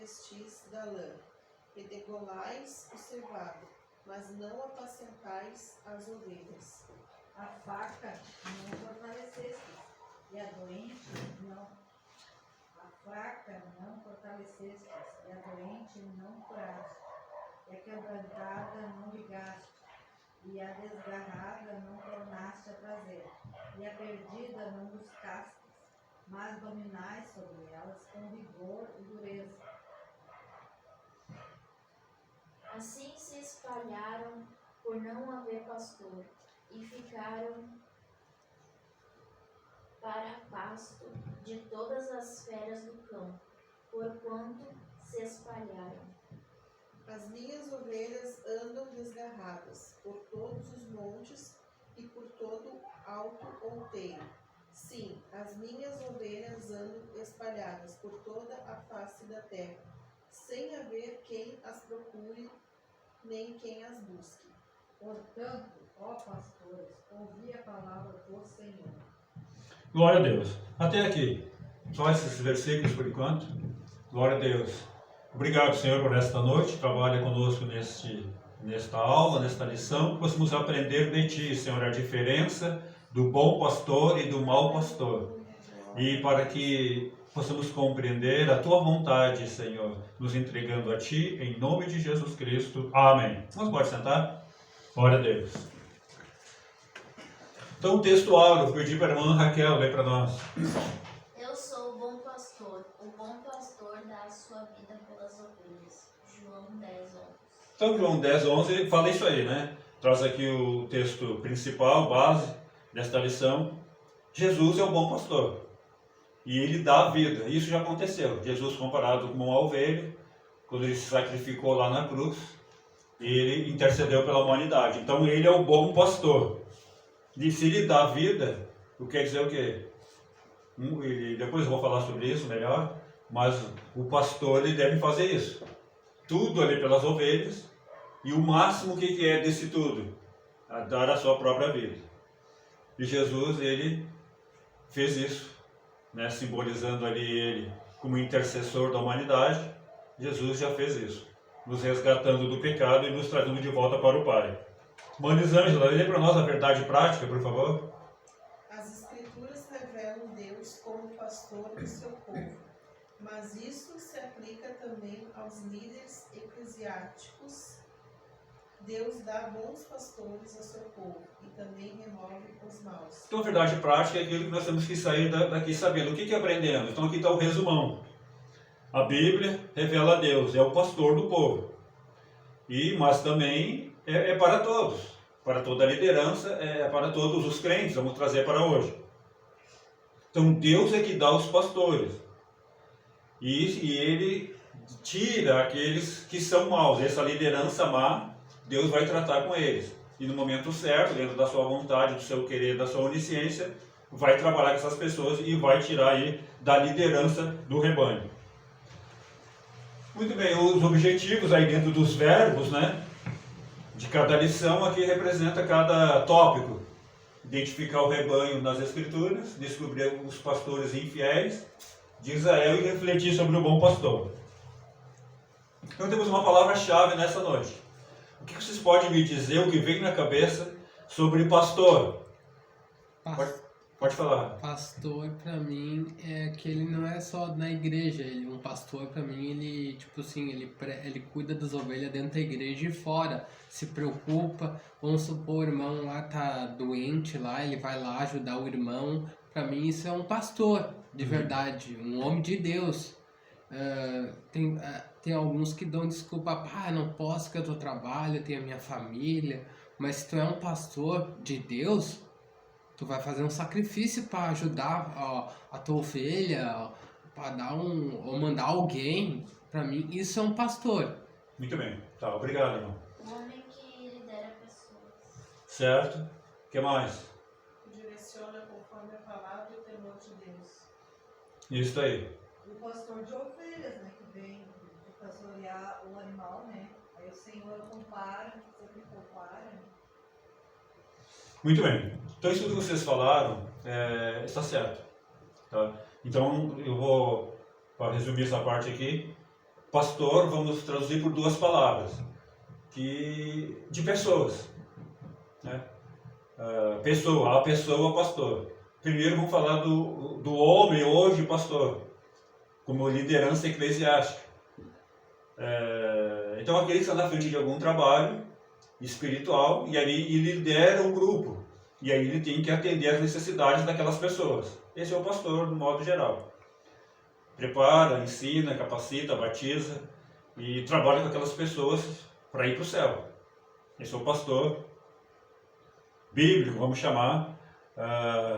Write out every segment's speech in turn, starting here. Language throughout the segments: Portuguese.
vestis da lã, e degolais o cevado, mas não apacentais as ovelhas. A faca não fortaleceste, e a doente não. A fraca não fortaleceste, e a doente não curaste, e a quebrantada não ligaste, e a desgarrada não tornaste a trazer, e a perdida não buscastes, mas dominais sobre elas com vigor e dureza. Assim se espalharam por não haver pastor, e ficaram para pasto de todas as feras do campo, porquanto se espalharam. As minhas ovelhas andam desgarradas por todos os montes e por todo alto outeiro. Sim, as minhas ovelhas andam espalhadas por toda a face da terra, sem haver quem as procure, nem quem as busque. Portanto, ó pastores, ouvi a palavra do Senhor. Glória a Deus. Até aqui. Só esses versículos por enquanto. Glória a Deus. Obrigado, Senhor, por esta noite. Trabalha conosco nesta aula, nesta lição. Que possamos aprender de Ti, Senhor, a diferença do bom pastor e do mau pastor. E para que possamos compreender a Tua vontade, Senhor, nos entregando a Ti, em nome de Jesus Cristo. Amém. Vamos pode sentar? Glória a Deus. Então, o texto áureo, pedi para a irmã Raquel ler para nós. Eu sou o bom pastor dá a sua vida pelas ovelhas. João 10:11. Então, João 10:11 fala isso aí, né? Traz aqui o texto principal, base desta lição. Jesus é o bom pastor. E ele dá a vida. Isso já aconteceu. Jesus comparado com uma ovelha, quando ele se sacrificou lá na cruz, ele intercedeu pela humanidade. Então, ele é o bom pastor. E se ele dá a vida, o que quer dizer o quê? E depois eu vou falar sobre isso melhor, mas o pastor ele deve fazer isso. Tudo ali pelas ovelhas, e o máximo que é desse tudo? A dar a sua própria vida. E Jesus, ele fez isso, né? Simbolizando ali ele como intercessor da humanidade. Jesus já fez isso, nos resgatando do pecado e nos trazendo de volta para o Pai. Mãe Elisângela, lê para nós a verdade prática, por favor. As Escrituras revelam Deus como pastor do seu povo, mas isso se aplica também aos líderes eclesiásticos. Deus dá bons pastores ao seu povo e também remove os maus. Então, a verdade prática é aquilo que nós temos que sair daqui sabendo. O que aprendemos? Então, aqui está o resumão. A Bíblia revela a Deus, é o pastor do povo. Mas também é para todos, para toda a liderança, é para todos os crentes, vamos trazer para hoje. Então, Deus é que dá os pastores. E Ele tira aqueles que são maus. Essa liderança má, Deus vai tratar com eles. E no momento certo, dentro da sua vontade, do seu querer, da sua onisciência, vai trabalhar com essas pessoas e vai tirar aí da liderança do rebanho. Muito bem, os objetivos aí dentro dos verbos, né? De cada lição aqui representa cada tópico. Identificar o rebanho nas Escrituras, descobrir os pastores infiéis de Israel e refletir sobre o bom pastor. Então temos uma palavra-chave nessa noite. O que vocês podem me dizer, o que vem na cabeça sobre pastor? Pode falar. Pastor, para mim, é que ele não é só na igreja. Um pastor, para mim, ele, tipo assim, ele cuida das ovelhas dentro da igreja e fora. Se preocupa. Vamos supor, o irmão lá tá doente lá, ele vai lá ajudar o irmão. Para mim, isso é um pastor, de verdade. Um homem de Deus. Tem alguns que dão desculpa. Não posso que eu trabalho, eu tenho a minha família. Mas se tu é um pastor de Deus, tu vai fazer um sacrifício para ajudar a tua ovelha, para dar ou mandar alguém. Para mim, isso é um pastor. Muito bem. Tá, obrigado, irmão. Um homem que lidera pessoas. Certo. O que mais? Direciona conforme a palavra e o temor de Deus. Isso aí. O pastor de ovelhas, né, que vem de pastorear o animal, né? Aí o Senhor compara, sempre compara. Muito bem. Então, isso que vocês falaram está certo. Tá? Então, eu vou, para resumir essa parte aqui, pastor, vamos traduzir por duas palavras, de pessoas, né? A pessoa pastor. Primeiro vamos falar do homem hoje pastor, como liderança eclesiástica. Então aquele que está na frente de algum trabalho espiritual, e ali ele lidera um grupo, e aí ele tem que atender às necessidades daquelas pessoas. Esse é o pastor, no modo geral. Prepara, ensina, capacita, batiza e trabalha com aquelas pessoas para ir para o céu. Esse é o pastor bíblico, vamos chamar,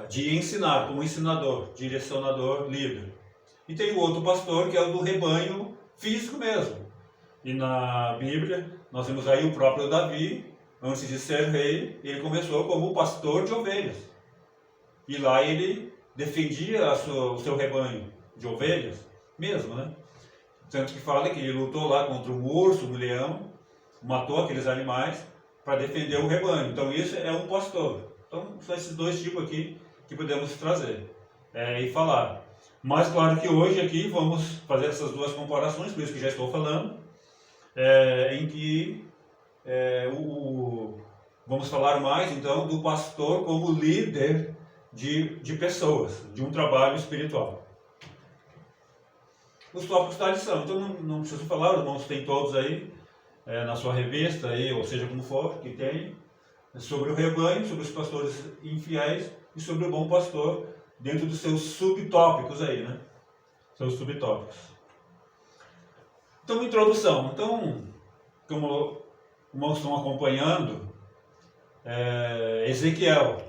de ensinar, como ensinador, direcionador, líder. E tem o outro pastor que é o do rebanho físico mesmo. E na Bíblia, nós vemos aí o próprio Davi, antes de ser rei, ele começou como pastor de ovelhas. E lá ele defendia o seu rebanho de ovelhas mesmo, né? Tanto que fala que ele lutou lá contra um urso, um leão, matou aqueles animais para defender o rebanho. Então isso é um pastor. Então são esses dois tipos aqui que podemos trazer e falar. Mas claro que hoje aqui vamos fazer essas duas comparações, por isso que já estou falando, em que vamos falar mais então do pastor como líder de pessoas, de um trabalho espiritual. Os tópicos da lição, então não preciso falar, os irmãos têm todos aí na sua revista, aí, ou seja como for, que tem, sobre o rebanho, sobre os pastores infiéis e sobre o bom pastor, dentro dos seus subtópicos aí, né? Seus subtópicos. Então, introdução. Então, como os irmãos estão acompanhando, Ezequiel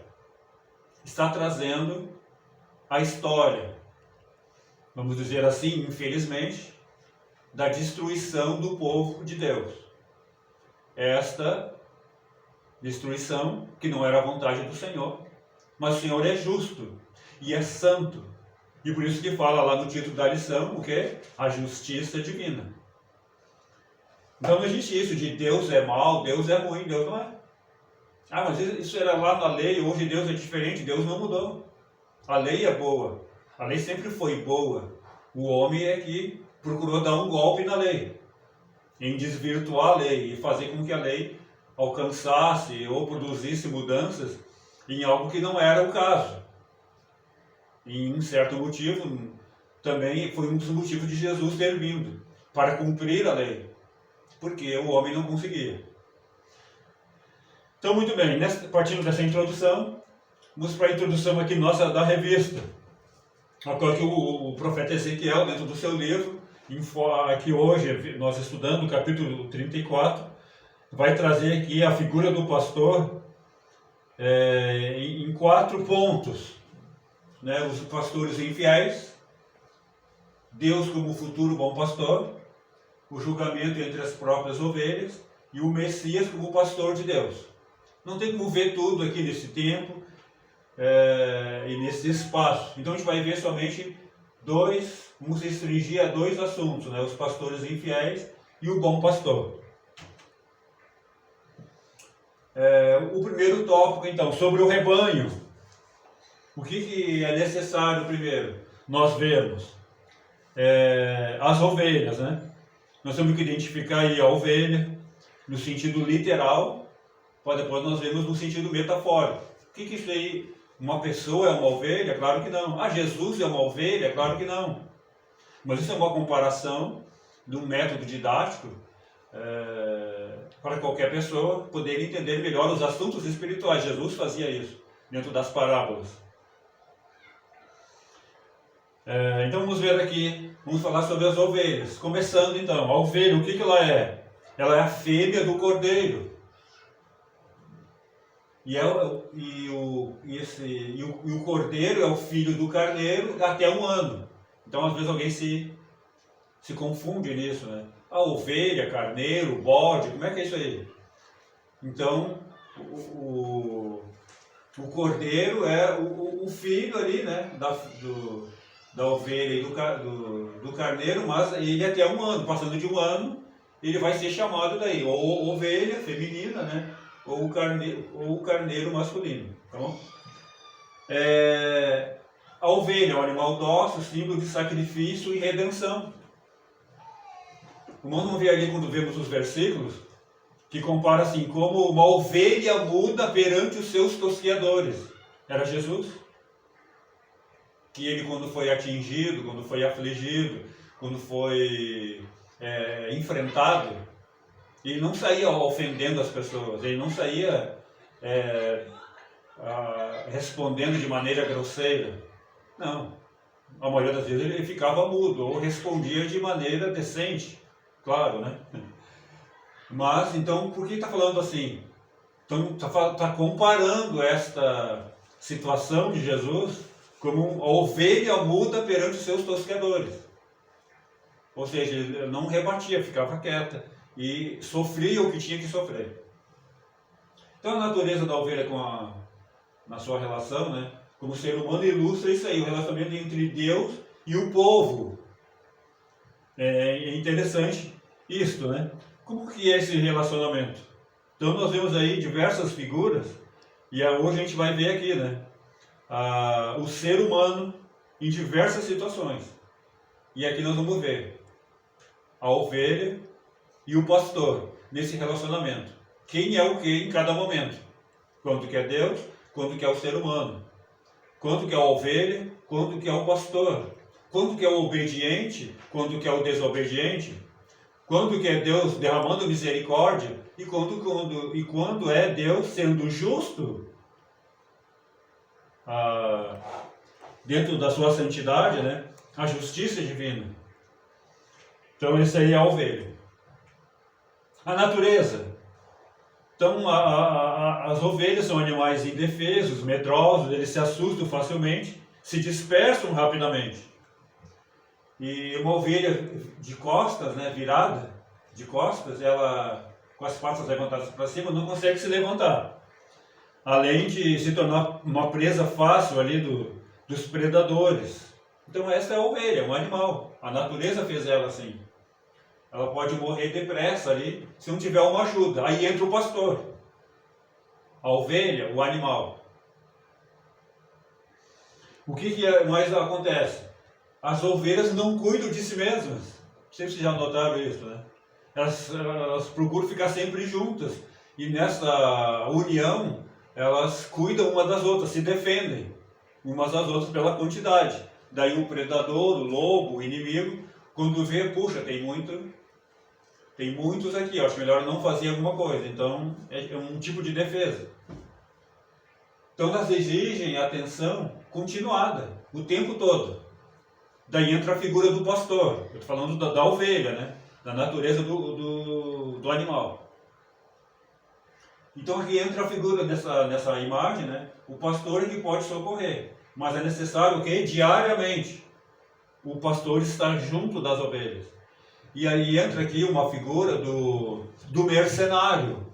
está trazendo a história, vamos dizer assim, infelizmente, da destruição do povo de Deus. Esta destruição, que não era a vontade do Senhor, mas o Senhor é justo e é santo. E por isso que fala lá no título da lição, o quê? A justiça divina. Então não existe isso de Deus é mau, Deus é ruim, Deus não é. Mas isso era lá na lei, hoje Deus é diferente, Deus não mudou. A lei é boa, a lei sempre foi boa. O homem é que procurou dar um golpe na lei, em desvirtuar a lei e fazer com que a lei alcançasse ou produzisse mudanças em algo que não era o caso. E em certo motivo, também foi um dos motivos de Jesus ter vindo, para cumprir a lei, porque o homem não conseguia. Então, muito bem, partindo dessa introdução, vamos para a introdução aqui nossa da revista. Agora que o profeta Ezequiel, dentro do seu livro, aqui hoje, nós estudando o capítulo 34, vai trazer aqui a figura do pastor em 4 pontos. Né? Os pastores infiéis, Deus como futuro bom pastor, o julgamento entre as próprias ovelhas e o Messias como pastor de Deus. Não tem como ver tudo aqui nesse tempo e nesse espaço. Então a gente vai ver somente vamos se restringir a 2 assuntos, né? Os pastores infiéis e o bom pastor. O primeiro tópico, então, sobre o rebanho. O que é necessário primeiro? Nós vemos as ovelhas, né? Nós temos que identificar aí a ovelha no sentido literal, para depois nós vemos no sentido metafórico. O que isso aí? Uma pessoa é uma ovelha? Claro que não. Jesus é uma ovelha? Claro que não. Mas isso é uma comparação de um método didático para qualquer pessoa poder entender melhor os assuntos espirituais. Jesus fazia isso dentro das parábolas. Então vamos ver aqui, vamos falar sobre as ovelhas. Começando então, a ovelha, o que ela é? Ela é a fêmea do cordeiro. E o cordeiro é o filho do carneiro até 1 ano. Então às vezes alguém se confunde nisso, né? A ovelha, carneiro, bode, como é que é isso aí? Então o cordeiro é o filho ali, né? Da ovelha e do carneiro, mas ele até 1 ano. Passando de 1 ano, ele vai ser chamado daí, ou ovelha feminina, né? Ou o carneiro masculino. Tá bom? A ovelha é um animal dócil, símbolo de sacrifício e redenção. Irmãos, vamos ver ali quando vemos os versículos, que compara assim, como uma ovelha muda perante os seus tosqueadores. Era Jesus. Que ele, quando foi atingido, quando foi afligido, quando foi enfrentado, ele não saía ofendendo as pessoas, ele não saía respondendo de maneira grosseira. Não. A maioria das vezes ele ficava mudo, ou respondia de maneira decente, claro, né? Mas, então, por que está falando assim? Então, está comparando esta situação de Jesus como a ovelha muda perante os seus tosqueadores. Ou seja, ele não rebatia, ficava quieta e sofria o que tinha que sofrer. Então, a natureza da ovelha na sua relação, né, como ser humano, ilustra isso aí, o relacionamento entre Deus e o povo. É interessante isto, né? Como que é esse relacionamento? Então, nós vemos aí diversas figuras, e hoje a gente vai ver aqui, né? O ser humano em diversas situações. E aqui nós vamos ver a ovelha e o pastor nesse relacionamento. Quem é o que em cada momento? Quando que é Deus, quando que é o ser humano. Quando que é a ovelha, quando que é o pastor. Quando que é o obediente, quando que é o desobediente. Quando que é Deus derramando misericórdia e quando é Deus sendo justo dentro da sua santidade, né? A justiça divina. Então, esse aí é a ovelha. A natureza. Então, as ovelhas são animais indefesos, medrosos, eles se assustam facilmente, se dispersam rapidamente. E uma ovelha de costas, né, virada, de costas, ela, com as patas levantadas para cima, não consegue se levantar. Além de se tornar uma presa fácil ali dos predadores. Então essa é a ovelha, é um animal. A natureza fez ela assim. Ela pode morrer depressa ali, se não tiver uma ajuda. Aí entra o pastor. A ovelha, o animal. O que mais acontece? As ovelhas não cuidam de si mesmas. Não sei se vocês já notaram isso, né? Elas procuram ficar sempre juntas. E nessa união, elas cuidam umas das outras, se defendem umas das outras pela quantidade. Daí o predador, o lobo, o inimigo, quando vê, puxa, tem muitos aqui, acho melhor não fazer alguma coisa. Então, é um tipo de defesa. Então, elas exigem atenção continuada, o tempo todo. Daí entra a figura do pastor. Eu estou falando da ovelha, né? Da natureza do animal. Então, aqui entra a figura nessa imagem, né? O pastor que pode socorrer. Mas é necessário o quê? Diariamente. O pastor estar junto das ovelhas. E aí entra aqui uma figura do mercenário.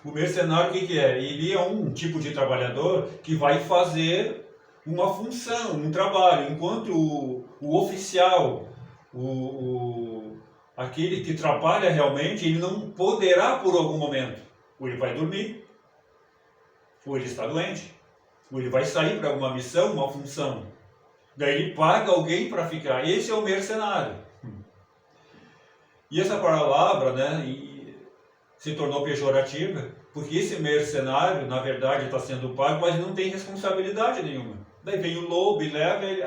O mercenário, o que é? Ele é um tipo de trabalhador que vai fazer uma função, um trabalho, enquanto o oficial, aquele que trabalha realmente, ele não poderá por algum momento. Ou ele vai dormir, ou ele está doente, ou ele vai sair para alguma missão, uma função. Daí ele paga alguém para ficar. Esse é o mercenário. E essa palavra, né, se tornou pejorativa, porque esse mercenário, na verdade, está sendo pago, mas não tem responsabilidade nenhuma. Daí vem o lobo e leva ele,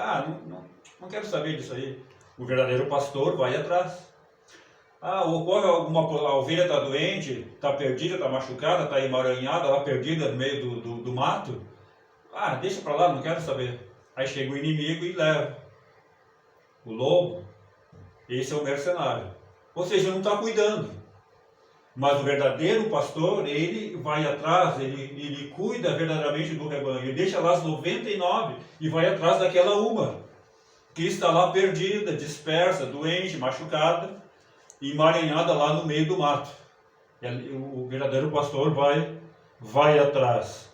não quero saber disso aí. O verdadeiro pastor vai atrás. Ocorre a ovelha está doente, está perdida, está machucada, está emaranhada, lá perdida no meio do mato. Deixa para lá, não quero saber. Aí chega o inimigo e leva. O lobo, esse é o mercenário. Ou seja, não está cuidando. Mas o verdadeiro pastor, ele vai atrás, ele cuida verdadeiramente do rebanho. Ele deixa lá as 99 e vai atrás daquela uma, que está lá perdida, dispersa, doente, machucada, emaranhada lá no meio do mato. O verdadeiro pastor vai atrás.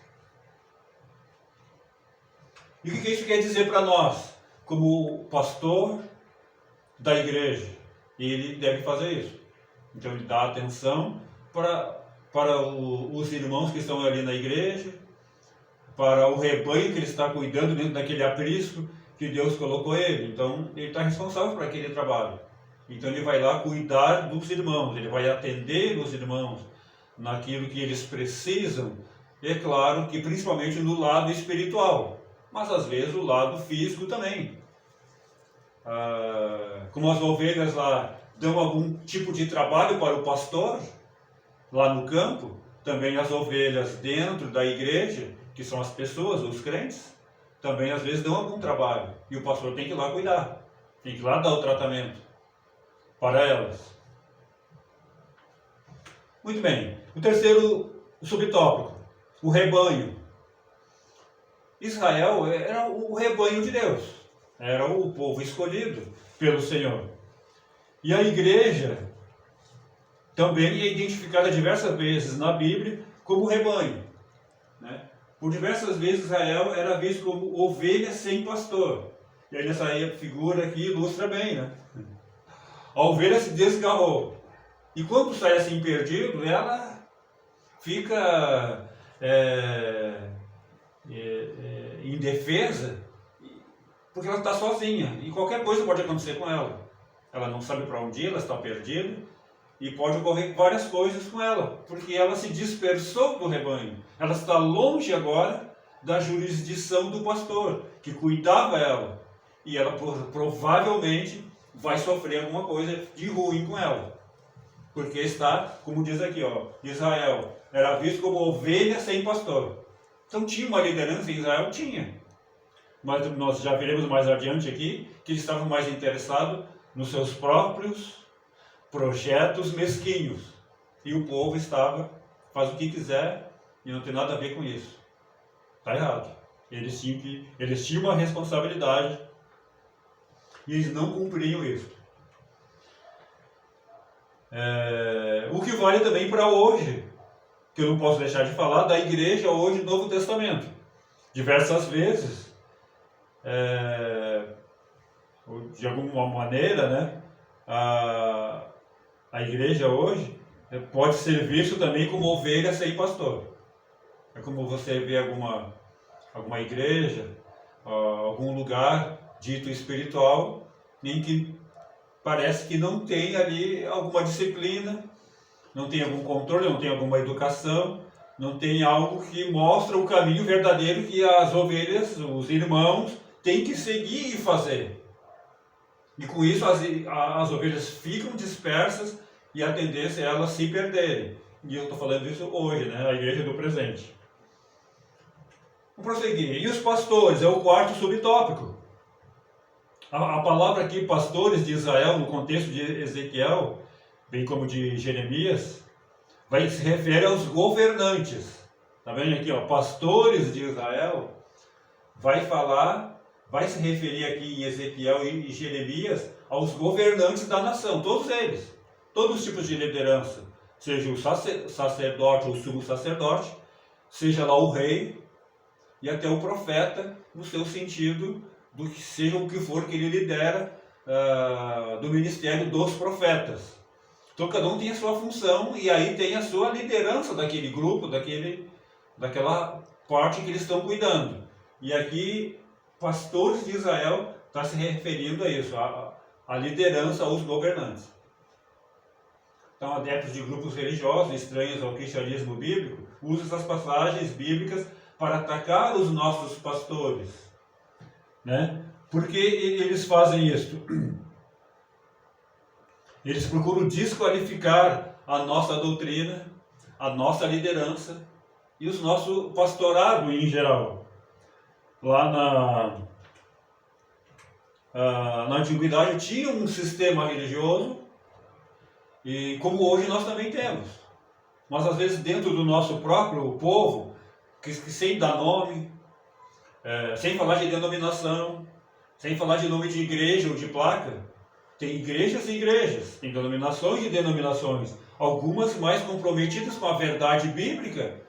E o que isso quer dizer para nós? Como pastor da igreja, ele deve fazer isso. Então ele dá atenção para os irmãos que estão ali na igreja, para o rebanho que ele está cuidando dentro daquele aprisco que Deus colocou ele. Então ele está responsável por aquele trabalho. Então ele vai lá cuidar dos irmãos, ele vai atender os irmãos naquilo que eles precisam. É claro que principalmente no lado espiritual, mas às vezes o lado físico também. Como as ovelhas lá dão algum tipo de trabalho para o pastor, lá no campo, também as ovelhas dentro da igreja, que são as pessoas, os crentes, também às vezes dão algum trabalho. E o pastor tem que ir lá cuidar, tem que ir lá dar o tratamento para elas. Muito bem. O terceiro subtópico, o rebanho. Israel era o rebanho de Deus, era o povo escolhido pelo Senhor. E a igreja também é identificada diversas vezes na Bíblia como rebanho, né? Por diversas vezes Israel era visto como ovelha sem pastor. E aí nessa figura aqui ilustra bem, né? A ovelha se desgarrou. E quando sai assim perdido, ela fica indefesa, porque ela está sozinha. E qualquer coisa pode acontecer com ela. Ela não sabe para onde ir, ela está perdida. E pode ocorrer várias coisas com ela, porque ela se dispersou do rebanho. Ela está longe agora da jurisdição do pastor, que cuidava ela. E ela provavelmente vai sofrer alguma coisa de ruim com ela. Porque está, como diz aqui, ó, Israel era visto como ovelha sem pastor. Então tinha uma liderança em Israel? Tinha. Mas nós já veremos mais adiante aqui que eles estavam mais interessados nos seus próprios projetos mesquinhos. E o povo faz o que quiser e não tem nada a ver com isso. Está errado. Eles tinham uma responsabilidade e eles não cumpriam isso. O que vale também para hoje, que eu não posso deixar de falar, da igreja hoje no Novo Testamento. Diversas vezes, de alguma maneira, né, a igreja hoje pode ser vista também como ovelha sem pastor. É como você vê alguma igreja, algum lugar dito espiritual, em que parece que não tem ali alguma disciplina, não tem algum controle, não tem alguma educação, não tem algo que mostra o caminho verdadeiro que as ovelhas, os irmãos, têm que seguir e fazer. E com isso as ovelhas ficam dispersas e a tendência é elas se perderem. E eu estou falando isso hoje, né? A igreja do presente. Vamos prosseguir. E os pastores, é o quarto subtópico. A palavra aqui, pastores de Israel, no contexto de Ezequiel, bem como de Jeremias, se refere aos governantes. Está vendo aqui, ó, pastores de Israel, vai se referir aqui em Ezequiel e Jeremias aos governantes da nação, todos eles, todos os tipos de liderança, seja o sacerdote ou o sumo sacerdote, seja lá o rei e até o profeta, no seu sentido do que seja o que for que ele lidera do ministério dos profetas. Então cada um tem a sua função e aí tem a sua liderança daquele grupo, daquela parte que eles estão cuidando. E aqui, pastores de Israel está se referindo a isso, a liderança aos governantes. Então, adeptos de grupos religiosos estranhos ao cristianismo bíblico usam essas passagens bíblicas para atacar os nossos pastores, né? Por que eles fazem isso? Eles procuram desqualificar a nossa doutrina, a nossa liderança e o nosso pastorado em geral. Lá na antiguidade tinha um sistema religioso, e como hoje nós também temos. Mas às vezes dentro do nosso próprio povo, que sem dar nome, sem falar de denominação, sem falar de nome de igreja ou de placa, tem igrejas e igrejas, tem denominações e denominações, algumas mais comprometidas com a verdade bíblica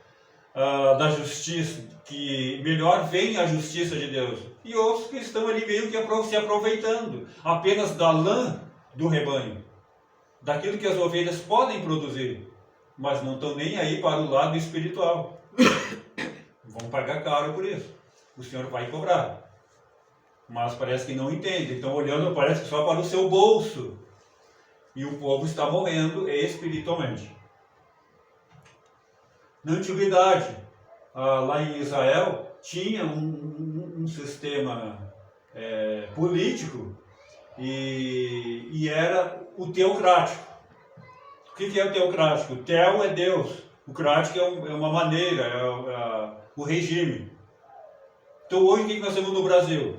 da justiça, que melhor vem a justiça de Deus, e outros que estão ali meio que se aproveitando apenas da lã do rebanho, daquilo que as ovelhas podem produzir, mas não estão nem aí para o lado espiritual. Vão pagar caro por isso. O Senhor vai cobrar. Mas parece que não entende. Estão olhando, parece que só para o seu bolso. E o povo está morrendo espiritualmente. Na antiguidade, lá em Israel, tinha um sistema político e era o teocrático. O que é o teocrático? O teo é Deus, o crático é uma maneira, o regime. Então hoje o que nós temos no Brasil?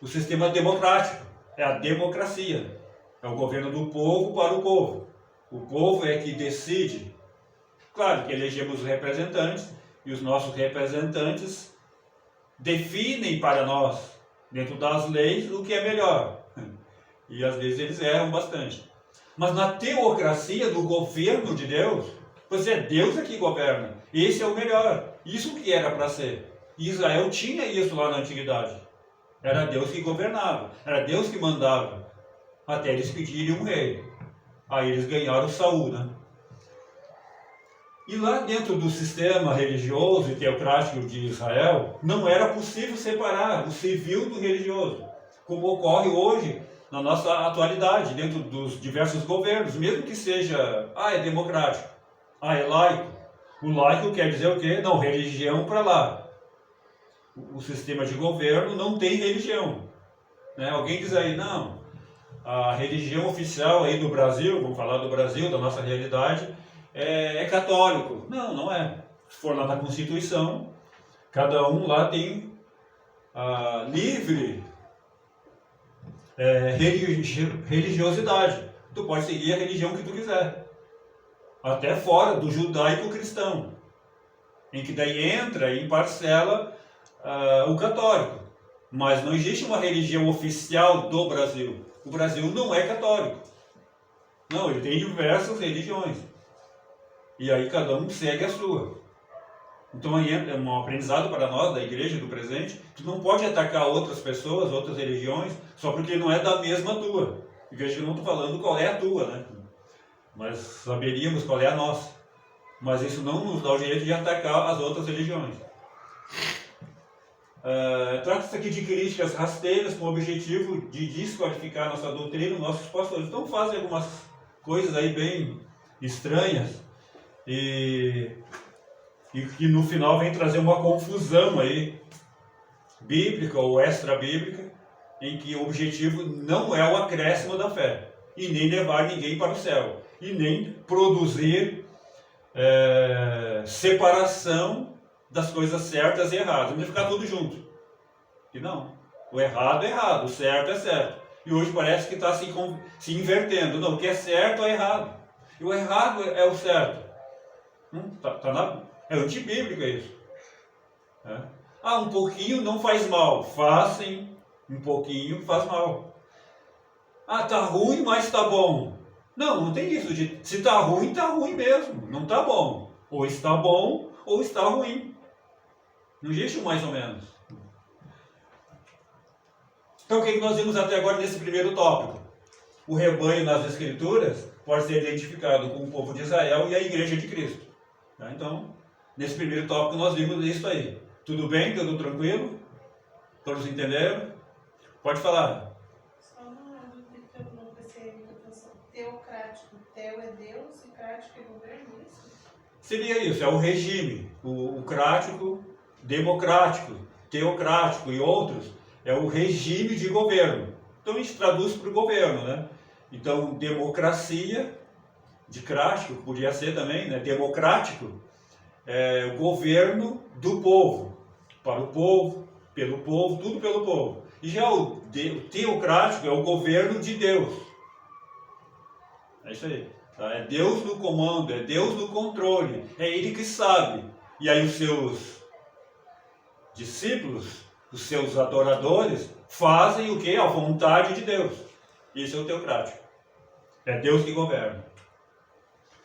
O sistema democrático, é a democracia, é o governo do povo para o povo. O povo é que decide. Claro que elegemos os representantes e os nossos representantes definem para nós, dentro das leis, o que é melhor. E às vezes eles erram bastante. Mas na teocracia do governo de Deus, pois é Deus que governa. Esse é o melhor. Isso que era para ser. E Israel tinha isso lá na antiguidade. Era Deus que governava. Era Deus que mandava. Até eles pedirem um rei. Aí eles ganharam Saul, né? E lá dentro do sistema religioso e teocrático de Israel, não era possível separar o civil do religioso, como ocorre hoje na nossa atualidade, dentro dos diversos governos, mesmo que seja, é democrático, é laico. O laico quer dizer o quê? Não, religião para lá. O sistema de governo não tem religião. Né? Alguém diz aí, não, a religião oficial aí do Brasil, vamos falar do Brasil, da nossa realidade, é católico. Não, não é. Se for lá na Constituição, cada um lá tem livre religiosidade. Tu pode seguir a religião que tu quiser. Até fora do judaico-cristão. Em que daí entra em parcela o católico. Mas não existe uma religião oficial do Brasil. O Brasil não é católico. Não, ele tem diversas religiões. E aí cada um segue a sua. Então aí é um aprendizado para nós, da igreja do presente. Tu não pode atacar outras pessoas, outras religiões, só porque não é da mesma tua. E veja que eu não estou falando qual é a tua, né? Mas saberíamos qual é a nossa. Mas isso não nos dá o direito de atacar as outras religiões. Trata-se aqui de críticas rasteiras com o objetivo de desqualificar nossa doutrina, nossos pastores. Então fazem algumas coisas aí bem estranhas e que no final vem trazer uma confusão aí bíblica ou extra-bíblica, em que o objetivo não é o acréscimo da fé e nem levar ninguém para o céu e nem produzir separação das coisas certas e erradas, não ficar tudo junto. E não, o errado é errado, o certo é certo. E hoje parece que está se invertendo. Não, o que é certo é errado. E o errado é o certo. É antibíblico isso. Um pouquinho não faz mal. Fazem, um pouquinho faz mal. Tá ruim, mas tá bom. Não tem isso de se tá ruim mesmo. Não tá bom. Ou está bom, ou está ruim. Não existe um mais ou menos. Então o que nós vimos até agora nesse primeiro tópico? O rebanho nas Escrituras pode ser identificado com o povo de Israel e a Igreja de Cristo. Então, nesse primeiro tópico nós vimos isso aí. Tudo bem? Tudo tranquilo? Todos entenderam? Pode falar. Só uma dúvida que eu não pensei em atenção. Teocrático. Teo é Deus e crático é governo, isso? Seria isso, é o regime. O crático, democrático, teocrático e outros, é o regime de governo. Então a gente traduz para o governo, né? Então, democracia, de crático, podia ser também, né? Democrático, é o governo do povo, para o povo, pelo povo, tudo pelo povo. E já o teocrático é o governo de Deus. É isso aí. Tá? É Deus no comando, é Deus no controle, é Ele que sabe. E aí os seus discípulos, os seus adoradores, fazem o que? A vontade de Deus. Esse é o teocrático. É Deus que governa.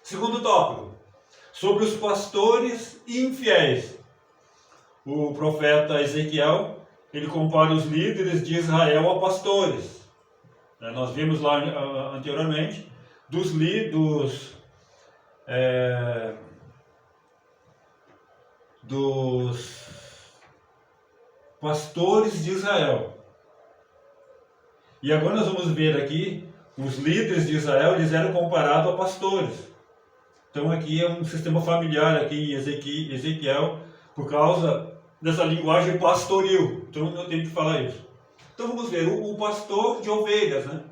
Segundo tópico, sobre os pastores infiéis. O profeta Ezequiel, ele compara os líderes de Israel a pastores. Nós vimos lá anteriormente dos pastores de Israel. E agora nós vamos ver aqui os líderes de Israel, eles eram comparados a pastores. Então aqui é um sistema familiar aqui em Ezequiel, por causa dessa linguagem pastoril. Então eu tenho que falar isso. Então vamos ver, o pastor de ovelhas, né?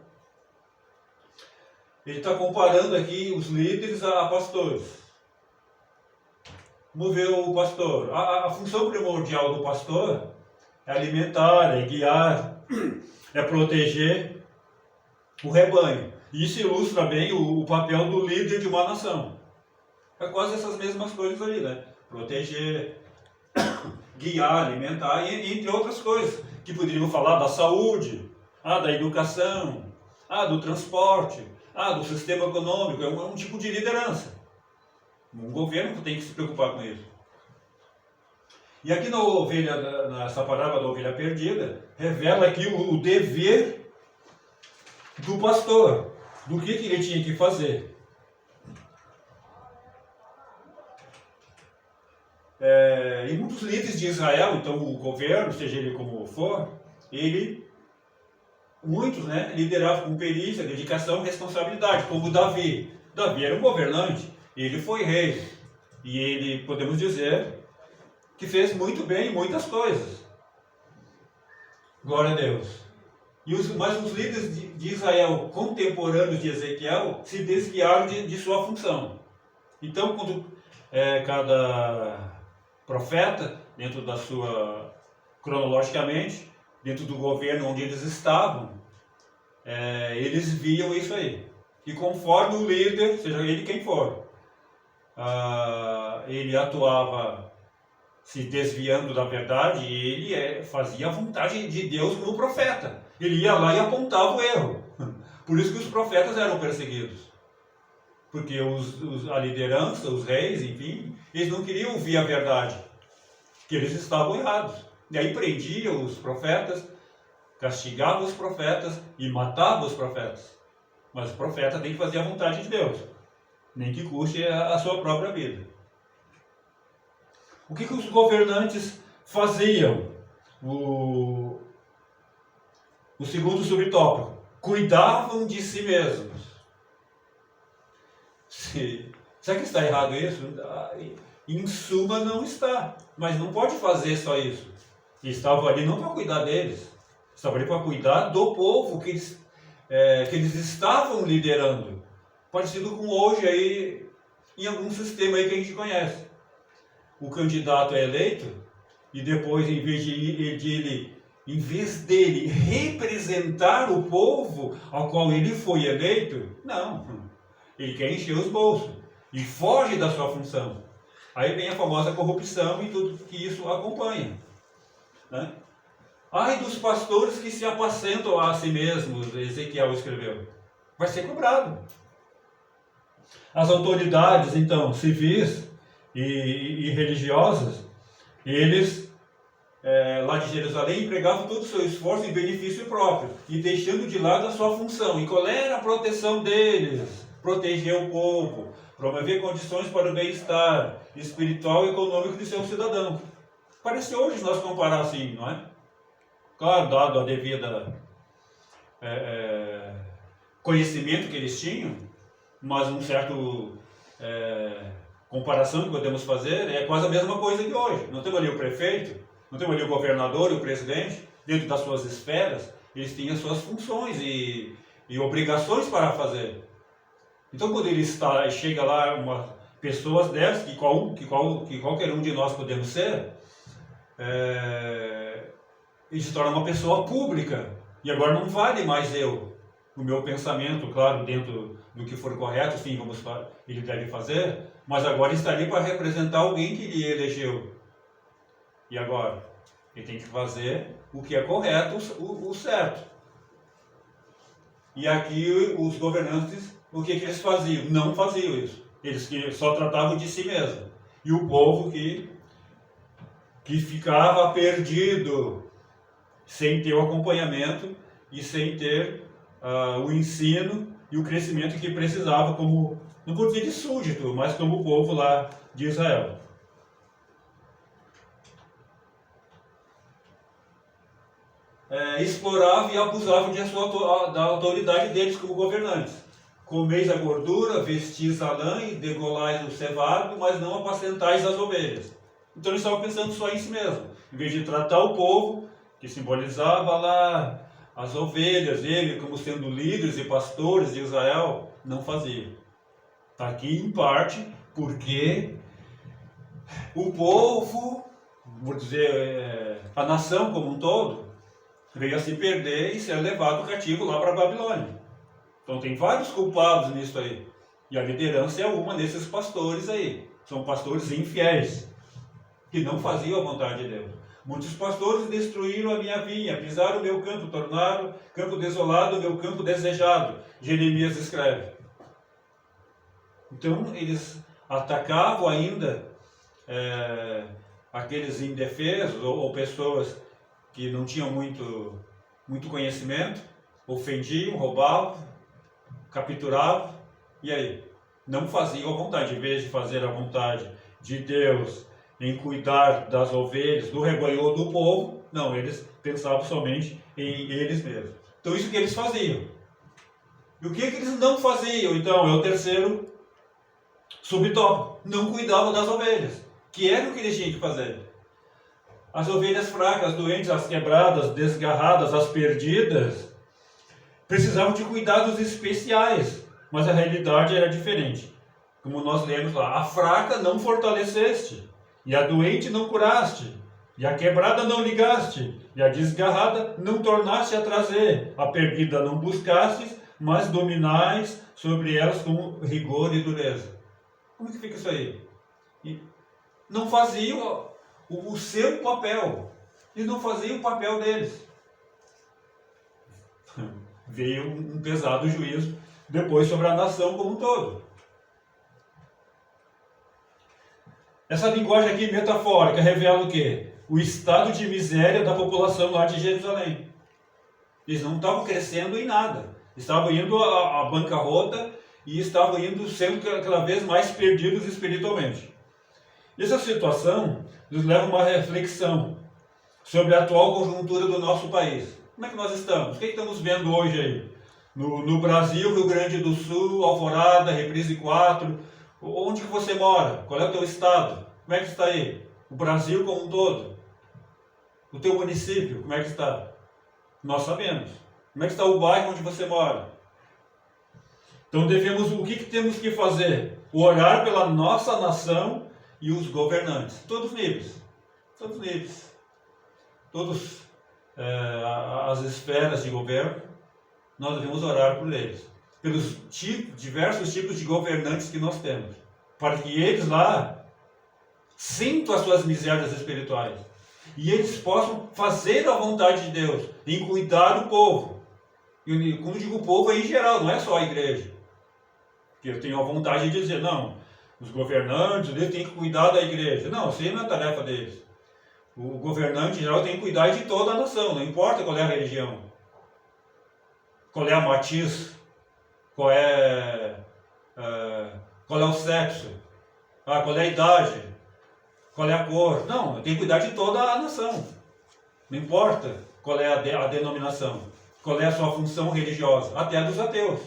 Ele está comparando aqui os líderes a pastores. Vamos ver o pastor. A função primordial do pastor é alimentar, é guiar, é proteger o rebanho. E isso ilustra bem o papel do líder de uma nação. É quase essas mesmas coisas aí, né? Proteger, guiar, alimentar, e entre outras coisas. Que poderíamos falar da saúde, da educação, do transporte, do sistema econômico. É um tipo de liderança. Um governo tem que se preocupar com isso. E aqui nessa parábola da ovelha perdida, revela aqui o dever do pastor, do que ele tinha que fazer. E muitos líderes de Israel, então o governo, seja ele como for, muitos, né, lideravam com perícia, dedicação e responsabilidade, como Davi. Davi era um governante, ele foi rei, e ele, podemos dizer, que fez muito bem muitas coisas. Glória a Deus. Mas os líderes de Israel, contemporâneos de Ezequiel, se desviaram de sua função. Então, quando cada profeta, dentro da sua, cronologicamente, dentro do governo onde eles estavam, eles viam isso aí. E conforme o líder, seja ele quem for, ele atuava se desviando da verdade, e ele fazia a vontade de Deus como profeta. Ele ia lá e apontava o erro. Por isso que os profetas eram perseguidos. Porque a liderança, os reis, enfim, eles não queriam ouvir a verdade, que eles estavam errados. E aí prendiam os profetas, castigavam os profetas e matavam os profetas. Mas o profeta tem que fazer a vontade de Deus, nem que custe a sua própria vida. O que os governantes faziam? O segundo subtópico: cuidavam de si mesmos. Será que está errado isso? Em suma, não está. Mas não pode fazer só isso. E estavam ali não para cuidar deles. Estavam ali para cuidar do povo que eles estavam liderando. Parecido com hoje aí, em algum sistema aí que a gente conhece. O candidato é eleito e depois, em vez dele representar o povo ao qual ele foi eleito, não. Ele quer encher os bolsos e foge da sua função. Aí vem a famosa corrupção e tudo que isso acompanha, né? Ai dos pastores que se apacentam a si mesmos, Ezequiel escreveu. Vai ser cobrado. As autoridades, então, civis e religiosas, eles, lá de Jerusalém, empregavam todo o seu esforço em benefício próprio e deixando de lado a sua função. E qual era a proteção deles? Proteger o povo, promover condições para o bem-estar espiritual e econômico de seus cidadãos. Parece hoje nós comparar assim, não é? Claro, dado a devida conhecimento que eles tinham, mas um certo comparação que podemos fazer é quase a mesma coisa que hoje. Não temos ali o prefeito, não temos ali o governador e o presidente, dentro das suas esferas, eles têm as suas funções e obrigações para fazer. Então, quando ele chega lá, pessoas dessas, que qualquer um de nós podemos ser, ele se torna uma pessoa pública. E agora não vale mais o meu pensamento, claro, dentro do que for correto, sim, ele deve fazer, mas agora está ali para representar alguém que ele elegeu. E agora? Ele tem que fazer o que é correto, o certo. E aqui os governantes, o que eles faziam? Não faziam isso. Eles só tratavam de si mesmos. E o povo que ficava perdido, sem ter o acompanhamento e sem ter o ensino e o crescimento que precisava, como, não vou dizer de súdito, mas como o povo lá de Israel. exploravam e abusavam da autoridade deles como governantes. Comeis a gordura, vestis a lã e degolais o cevado, mas não apacentais as ovelhas. Então eles estavam pensando só em si mesmo. Em vez de tratar o povo, que simbolizava lá as ovelhas, ele como sendo líderes e pastores de Israel, não fazia. Está aqui em parte porque o povo, vou dizer, a nação como um todo, veio a se perder e ser levado cativo lá para a Babilônia. Então tem vários culpados nisso aí. E a liderança é uma desses pastores aí. São pastores infiéis, que não faziam a vontade de Deus. Muitos pastores destruíram a minha vinha, pisaram o meu campo, tornaram campo desolado o meu campo desejado. Jeremias escreve. Então eles atacavam ainda aqueles indefesos ou pessoas que não tinham muito conhecimento, ofendiam, roubavam, capturavam, e aí? Não faziam a vontade. Em vez de fazer a vontade de Deus em cuidar das ovelhas, do rebanho ou do povo, não, eles pensavam somente em eles mesmos. Então isso que eles faziam. E o que eles não faziam? Então é o terceiro subtópico. Não cuidavam das ovelhas, que era o que eles tinham que fazer. As ovelhas fracas, doentes, as quebradas, desgarradas, as perdidas, precisavam de cuidados especiais, mas a realidade era diferente. Como nós lemos lá, a fraca não fortaleceste, e a doente não curaste, e a quebrada não ligaste, e a desgarrada não tornaste a trazer, a perdida não buscastes, mas dominais sobre elas com rigor e dureza. Como que fica isso aí? E não faziam o seu papel, e não faziam o papel deles. Veio um pesado juízo depois sobre a nação como um todo. Essa linguagem aqui metafórica revela o quê? O estado de miséria da população lá de Jerusalém. Eles não estavam crescendo em nada. Estavam indo à bancarrota e estavam indo sendo cada vez mais perdidos espiritualmente. Essa situação nos leva a uma reflexão sobre a atual conjuntura do nosso país. Como é que nós estamos? O que estamos vendo hoje aí? No Brasil, Rio Grande do Sul, Alvorada, Reprise 4. Onde que você mora? Qual é o teu estado? Como é que está aí? O Brasil como um todo? O teu município, como é que está? Nós sabemos. Como é que está o bairro onde você mora? Então o que temos que fazer? Orar pela nossa nação e os governantes. Todos os níveis. Todos os níveis. Todas as esferas de governo, nós devemos orar por eles. Pelos diversos tipos de governantes que nós temos, para que eles lá sintam as suas misérias espirituais e eles possam fazer a vontade de Deus em cuidar do povo. E quando digo povo é em geral, não é só a igreja, que eu tenho a vontade de dizer, não, os governantes eles têm que cuidar da igreja. Não, isso aí não é tarefa deles. O governante em geral tem que cuidar de toda a nação, não importa qual é a religião, qual é a matiz, qual é o sexo, qual é a idade, qual é a cor. Não, tem que cuidar de toda a nação. Não importa qual é a denominação, qual é a sua função religiosa, até dos ateus.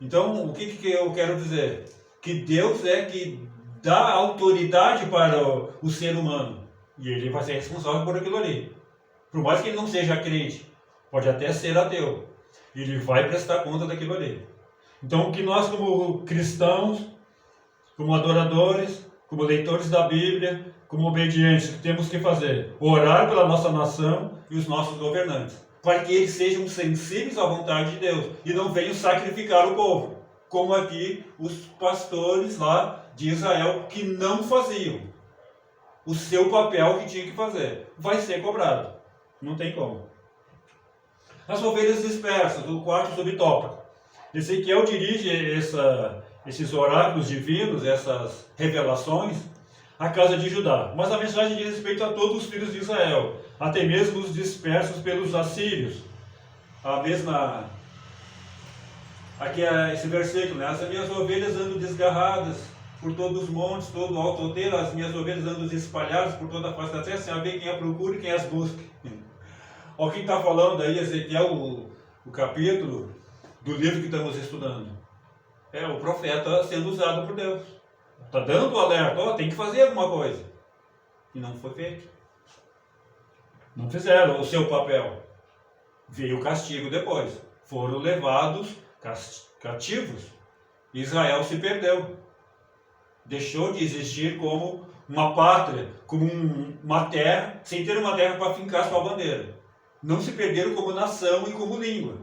Então, o que eu quero dizer? Que Deus é que dá autoridade para o ser humano. E ele vai ser responsável por aquilo ali. Por mais que ele não seja crente, pode até ser ateu, ele vai prestar conta daquilo ali. Então, o que nós como cristãos, como adoradores, como leitores da Bíblia, como obedientes, temos que fazer? Orar pela nossa nação e os nossos governantes, para que eles sejam sensíveis à vontade de Deus e não venham sacrificar o povo, como aqui os pastores lá de Israel que não faziam o seu papel que tinha que fazer. Vai ser cobrado. Não tem como. As ovelhas dispersas, o quarto subtópico. Ezequiel dirige esses oráculos divinos, essas revelações, à casa de Judá. Mas a mensagem diz respeito a todos os filhos de Israel, até mesmo os dispersos pelos assírios. A mesma... Aqui é esse versículo, né? As minhas ovelhas andam desgarradas por todos os montes, todo o alto outeiro, as minhas ovelhas andam espalhadas por toda a face da terra, sem haver quem a procure e quem as busque. Olha quem está falando aí, Ezequiel, o capítulo do livro que estamos estudando. É o profeta sendo usado por Deus. Está dando o alerta, ó, tem que fazer alguma coisa. E não foi feito. Não fizeram o seu papel. Veio o castigo depois. Foram levados cativos. Israel se perdeu. Deixou de existir como uma pátria, como uma terra, sem ter uma terra para fincar sua bandeira. Não se perderam como nação e como língua.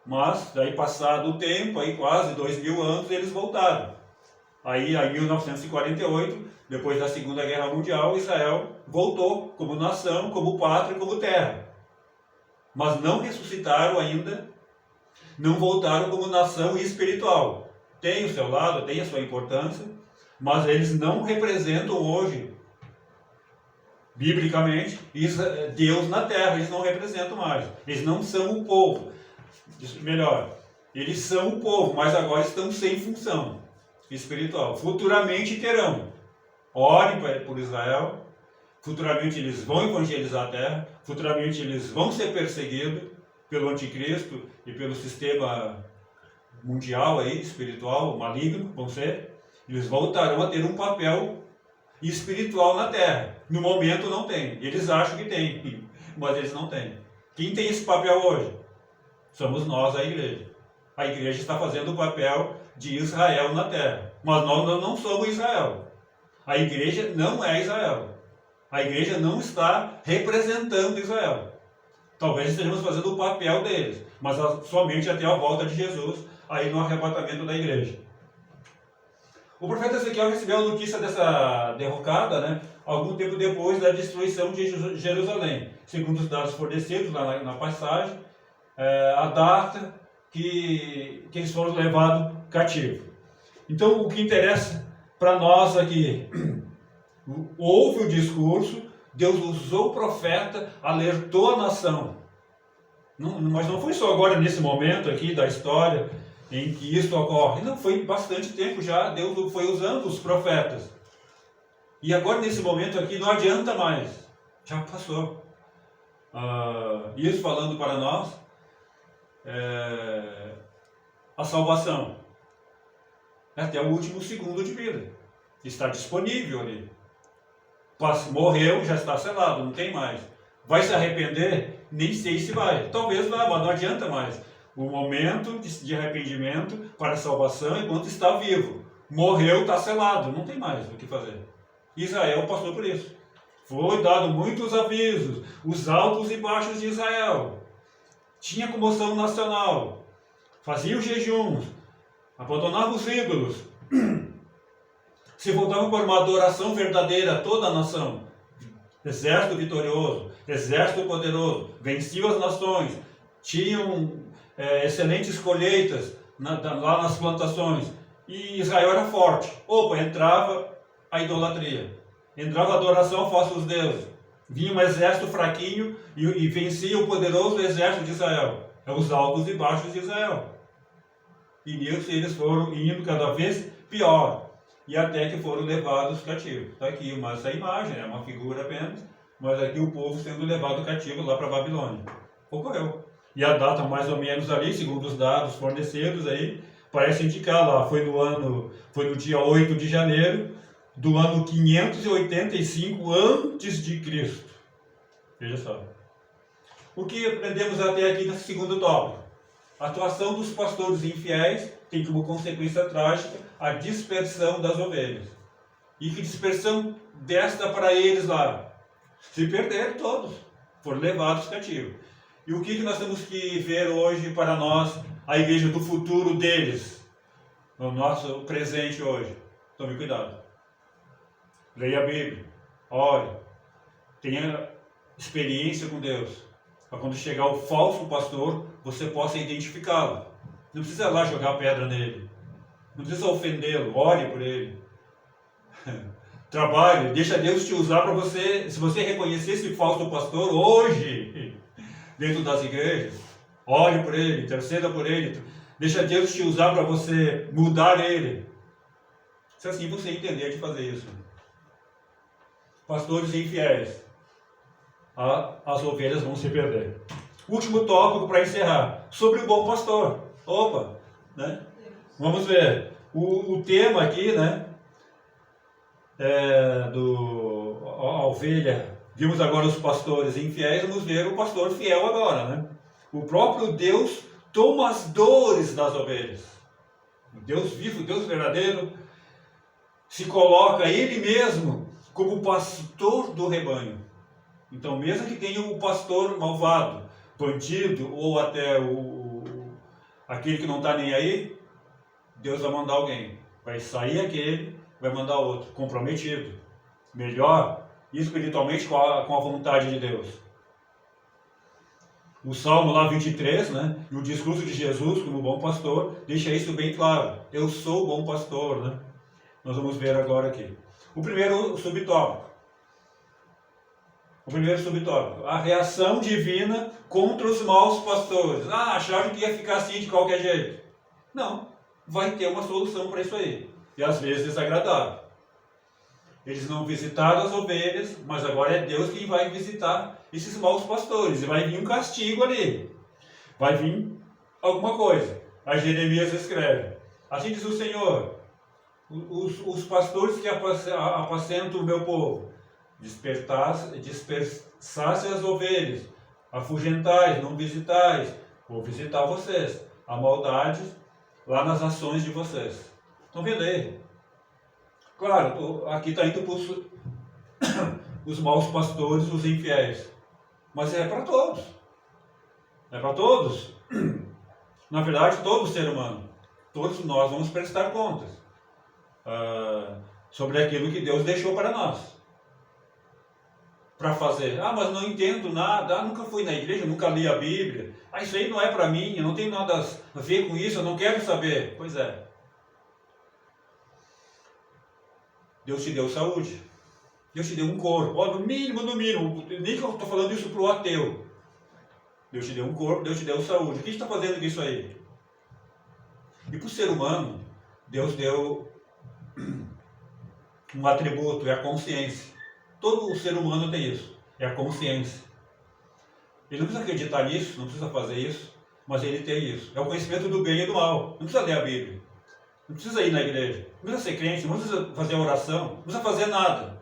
Mas, daí passado o tempo, aí quase 2000 anos, eles voltaram. Aí, em 1948, depois da Segunda Guerra Mundial, Israel voltou como nação, como pátria, como terra. Mas não ressuscitaram ainda, não voltaram como nação espiritual. Tem o seu lado, tem a sua importância, mas eles não representam hoje, biblicamente, Deus na terra. Eles não representam mais. Eles não são o povo. Melhor, eles são o povo, mas agora estão sem função espiritual. Futuramente terão. Orem por Israel. Futuramente eles vão evangelizar a terra. Futuramente eles vão ser perseguidos pelo anticristo e pelo sistema mundial aí, espiritual, maligno, vão ser. Eles voltarão a ter um papel espiritual na terra. No momento não tem. Eles acham que tem, mas eles não têm. Quem tem esse papel hoje? Somos nós, a igreja. A igreja está fazendo o papel de Israel na terra. Mas nós não somos Israel. A igreja não é Israel. A igreja não está representando Israel. Talvez estejamos fazendo o papel deles, mas somente até a volta de Jesus, aí no arrebatamento da igreja. O profeta Ezequiel recebeu a notícia dessa derrocada, né, algum tempo depois da destruição de Jerusalém. Segundo os dados fornecidos lá na passagem, a data que eles foram levados cativos. Então, o que interessa para nós aqui, houve o discurso, Deus usou o profeta, alertou a nação. Mas não foi só agora, nesse momento aqui da história, em que isso ocorre. Não, foi bastante tempo já, Deus foi usando os profetas. E agora, nesse momento aqui, não adianta mais. Já passou. Isso falando para nós, a salvação. Até o último segundo de vida. Está disponível ali. Morreu, já está selado, não tem mais. Vai se arrepender? Nem sei se vai. Talvez vá, mas não adianta mais. O momento de arrependimento para a salvação é enquanto está vivo. Morreu, está selado, não tem mais o que fazer. Israel passou por isso. Foi dado muitos avisos, os altos e baixos de Israel. Tinha comoção nacional. Fazia os jejuns, abandonavam os ídolos. Se voltavam para uma adoração verdadeira a toda a nação. Exército vitorioso, exército poderoso, venciam as nações, tinham excelentes colheitas lá nas plantações. E Israel era forte. Entrava a idolatria, entrava a adoração a falsos deuses. Vinha um exército fraquinho e vencia o poderoso exército de Israel. Os altos e baixos de Israel. E nisso eles foram indo cada vez pior. E até que foram levados cativos. Está aqui essa imagem, é uma figura apenas, mas aqui o povo sendo levado cativo lá para a Babilônia. Ocorreu. E a data mais ou menos ali, segundo os dados fornecidos aí, parece indicar lá, foi no dia 8 de janeiro do ano 585 antes de Cristo. Veja só. O que aprendemos até aqui nesse segundo tópico? A atuação dos pastores infiéis tem como consequência trágica a dispersão das ovelhas. E que dispersão desta para eles lá? Se perderam todos, foram levados cativos. E o que nós temos que ver hoje para nós, a igreja do futuro deles, no nosso presente hoje? Tome cuidado. Leia a Bíblia, ore, tenha experiência com Deus. Para quando chegar o falso pastor, você possa identificá-lo. Não precisa lá jogar pedra nele. Não precisa ofendê-lo. Ore por ele. Trabalhe. Deixa Deus te usar para você. Se você reconhecer esse falso pastor hoje, dentro das igrejas, ore por ele, interceda por ele. Deixa Deus te usar para você mudar ele. Se assim você entender de fazer isso. Pastores infiéis. as ovelhas vão se perder. Último tópico para encerrar, sobre o bom pastor. Opa, né? Vamos ver. O tema aqui, né? A ovelha. Vimos agora os pastores infiéis, vamos ver o pastor fiel agora, né? O próprio Deus toma as dores das ovelhas. O Deus vivo, o Deus verdadeiro, se coloca Ele mesmo como pastor do rebanho. Então, mesmo que tenha o pastor malvado, bandido, ou até aquele que não está nem aí, Deus vai mandar alguém. Vai sair aquele, vai mandar outro, comprometido, melhor, espiritualmente com a vontade de Deus. O Salmo lá 23, né, e o discurso de Jesus como bom pastor, deixa isso bem claro. Eu sou o bom pastor, né? Nós vamos ver agora aqui. O primeiro subtópico. A reação divina contra os maus pastores. Acharam que ia ficar assim de qualquer jeito. Não, vai ter uma solução para isso aí. E às vezes desagradável. Eles não visitaram as ovelhas, mas agora é Deus quem vai visitar esses maus pastores. E vai vir um castigo ali. Vai vir alguma coisa. Aí Jeremias escreve: assim diz o Senhor, os pastores que apacentam o meu povo, dispersasse as ovelhas, afugentais, não visitais, vou visitar vocês. A maldade lá nas ações de vocês. Estão vendo aí? Claro, aqui está indo para os maus pastores, os infiéis. Mas é para todos. É para todos. Na verdade, todo ser humano. Todos nós vamos prestar contas sobre aquilo que Deus deixou para nós. Para fazer. Mas não entendo nada. Nunca fui na igreja, nunca li a Bíblia. Isso aí não é para mim, eu não tenho nada a ver com isso, eu não quero saber. Pois é. Deus te deu saúde. Deus te deu um corpo. No mínimo, nem que eu estou falando isso para o ateu. Deus te deu um corpo, Deus te deu saúde. O que está fazendo com isso aí? E para o ser humano, Deus deu um atributo, é a consciência. Todo o ser humano tem isso, é a consciência. Ele não precisa acreditar nisso, não precisa fazer isso, mas ele tem isso. É o conhecimento do bem e do mal. Não precisa ler a Bíblia, não precisa ir na igreja, não precisa ser crente, não precisa fazer oração, não precisa fazer nada.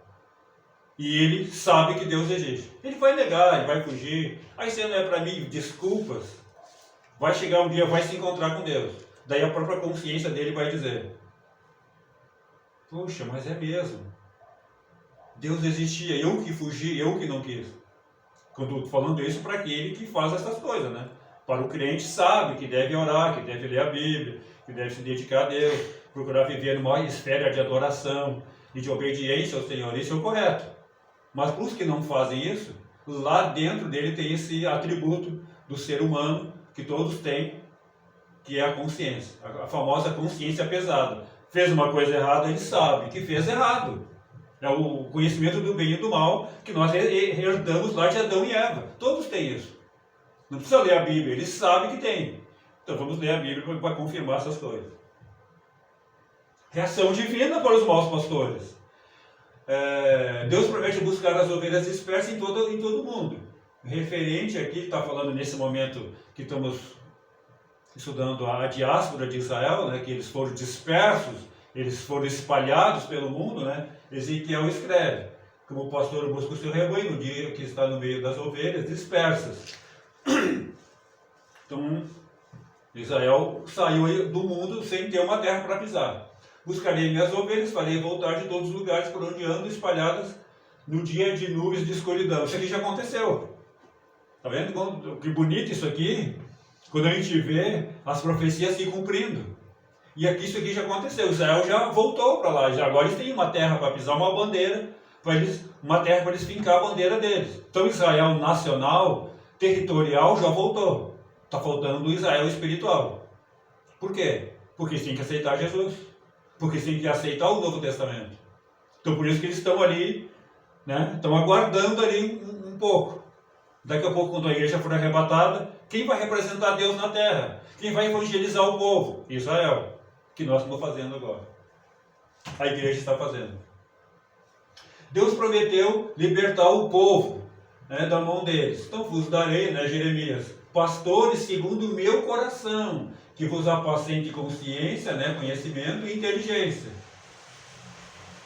E ele sabe que Deus existe. Ele vai negar, ele vai fugir. Aí você não é para mim, desculpas. Vai chegar um dia, vai se encontrar com Deus. Daí a própria consciência dele vai dizer: puxa, mas é mesmo. Deus existia, eu que fugi, eu que não quis. Quando estou falando isso para aquele que faz essas coisas, né? Para o crente sabe que deve orar, que deve ler a Bíblia, que deve se dedicar a Deus, procurar viver numa esfera de adoração e de obediência ao Senhor. Isso é o correto. Mas para os que não fazem isso, lá dentro dele tem esse atributo do ser humano que todos têm, que é a consciência, a famosa consciência pesada. Fez uma coisa errada, ele sabe que fez errado. É o conhecimento do bem e do mal que nós herdamos lá de Adão e Eva. Todos têm isso. Não precisa ler a Bíblia, eles sabem que tem. Então vamos ler a Bíblia para confirmar essas coisas. Reação divina para os maus pastores. Deus promete buscar as ovelhas dispersas em todo o mundo. Referente aqui, está falando nesse momento que estamos estudando a diáspora de Israel, né, que eles foram dispersos, eles foram espalhados pelo mundo, né? Ezequiel escreve: como o pastor busca o seu rebanho no dia que está no meio das ovelhas dispersas. Então, Israel saiu do mundo sem ter uma terra para pisar. Buscarei minhas ovelhas, farei voltar de todos os lugares por onde ando, espalhadas no dia de nuvens de escuridão. Isso aqui já aconteceu. Está vendo que bonito isso aqui? Quando a gente vê as profecias se cumprindo. E aqui isso aqui já aconteceu. Israel já voltou para lá. Agora eles têm uma terra para pisar, uma bandeira, uma terra para eles fincar a bandeira deles. Então Israel nacional, territorial, já voltou. Está faltando o Israel espiritual. Por quê? Porque eles têm que aceitar Jesus. Porque eles têm que aceitar o Novo Testamento. Então por isso que eles estão ali, né? Estão aguardando ali um pouco. Daqui a pouco, quando a igreja for arrebatada, quem vai representar Deus na terra? Quem vai evangelizar o povo? Israel. Que nós estamos fazendo agora. A igreja está fazendo. Deus prometeu libertar o povo né, da mão deles. Então vos darei, né, Jeremias, pastores segundo o meu coração, que vos apacente com ciência, né, conhecimento e inteligência.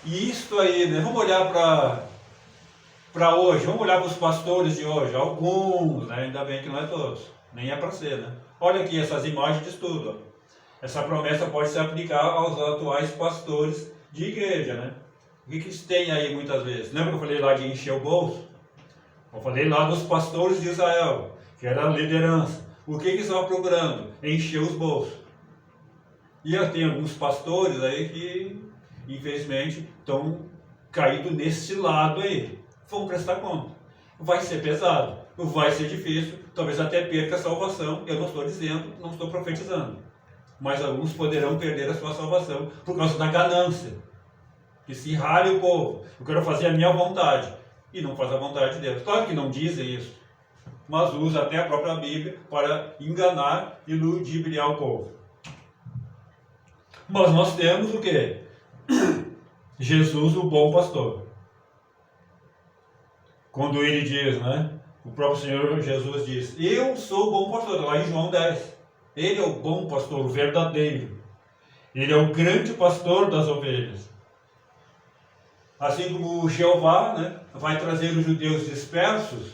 E isto aí, né, vamos olhar para hoje, vamos olhar para os pastores de hoje, alguns, né, ainda bem que não é todos, nem é para ser, né. Olha aqui essas imagens de estudo, ó. Essa promessa pode se aplicar aos atuais pastores de igreja, né. O que eles têm aí muitas vezes? Lembra que eu falei lá de encher o bolso? Eu falei lá dos pastores de Israel, que era a liderança. O que eles estavam procurando? Encher os bolsos. E tem alguns pastores aí que, infelizmente, estão caídos nesse lado aí. Vão prestar conta. Vai ser pesado, vai ser difícil, talvez até perca a salvação. Eu não estou dizendo, não estou profetizando. Mas alguns poderão perder a sua salvação por causa da ganância. Que se rale o povo. Eu quero fazer a minha vontade. E não faz a vontade de Deus. Claro que não dizem isso. Mas usa até a própria Bíblia para enganar e ludibriar o povo. Mas nós temos o quê? Jesus, o bom pastor. Quando ele diz, né? O próprio Senhor Jesus diz, eu sou o bom pastor, lá em João 10. Ele é o bom pastor, o verdadeiro. Ele é o grande pastor das ovelhas. Assim como o Jeová, né, vai trazer os judeus dispersos,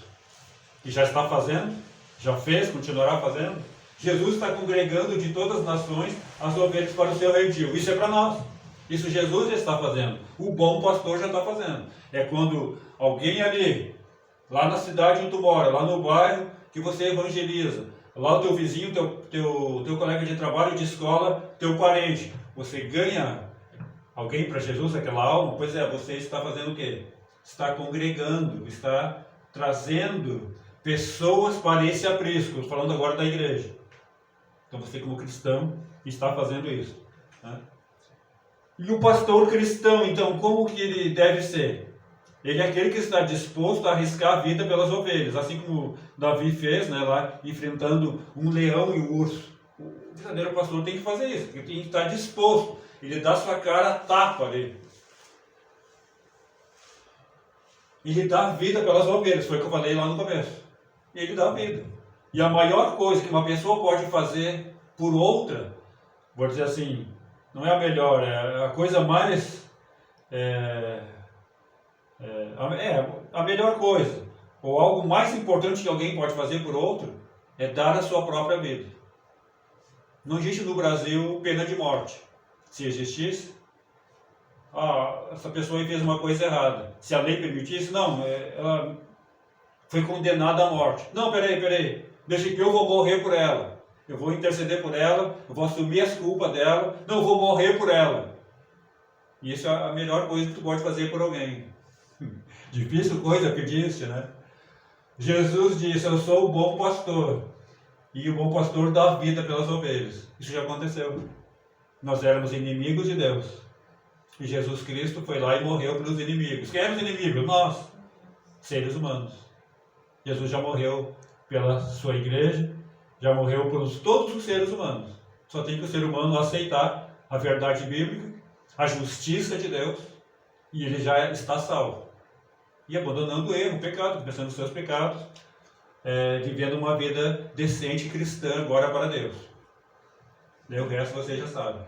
que já está fazendo, já fez, continuará fazendo. Jesus está congregando de todas as nações as ovelhas para o seu redil. Isso é para nós. Isso Jesus já está fazendo. O bom pastor já está fazendo. É quando alguém ali, lá na cidade onde tu mora, lá no bairro, que você evangeliza. Lá o teu vizinho, teu colega de trabalho, de escola, teu parente. Você ganha alguém para Jesus, aquela alma, pois é, você está fazendo o quê? Está congregando, está trazendo pessoas para esse aprisco. Estou falando agora da igreja. Então você como cristão está fazendo isso, né? E o pastor cristão, então, como que ele deve ser? Ele é aquele que está disposto a arriscar a vida pelas ovelhas, assim como Davi fez, né, lá enfrentando um leão e um urso. O verdadeiro pastor tem que fazer isso, ele tem que estar disposto. Ele dá sua cara a tapa ali. Ele dá vida pelas ovelhas, foi o que eu falei lá no começo. Ele dá vida. E a maior coisa que uma pessoa pode fazer por outra, vou dizer assim, não é a melhor, é a coisa mais... a melhor coisa, ou algo mais importante que alguém pode fazer por outro, é dar a sua própria vida. Não existe no Brasil pena de morte. Se existisse, essa pessoa fez uma coisa errada. Se a lei permitisse, não, ela foi condenada à morte. Não, peraí, deixa que eu vou morrer por ela. Eu vou interceder por ela, eu vou assumir as culpas dela, não, eu vou morrer por ela. E isso é a melhor coisa que tu pode fazer por alguém. Difícil coisa pedir-se, né? Jesus disse, eu sou o bom pastor. E o bom pastor dá vida pelas ovelhas. Isso já aconteceu. Nós éramos inimigos de Deus. E Jesus Cristo foi lá e morreu pelos inimigos. Quem eram os inimigos? Nós, seres humanos. Jesus já morreu pela sua igreja, já morreu por todos os seres humanos. Só tem que o ser humano aceitar a verdade bíblica, a justiça de Deus, e ele já está salvo. E abandonando o erro, o pecado, pensando nos seus pecados, vivendo uma vida decente cristã agora para Deus. Daí o resto você já sabe.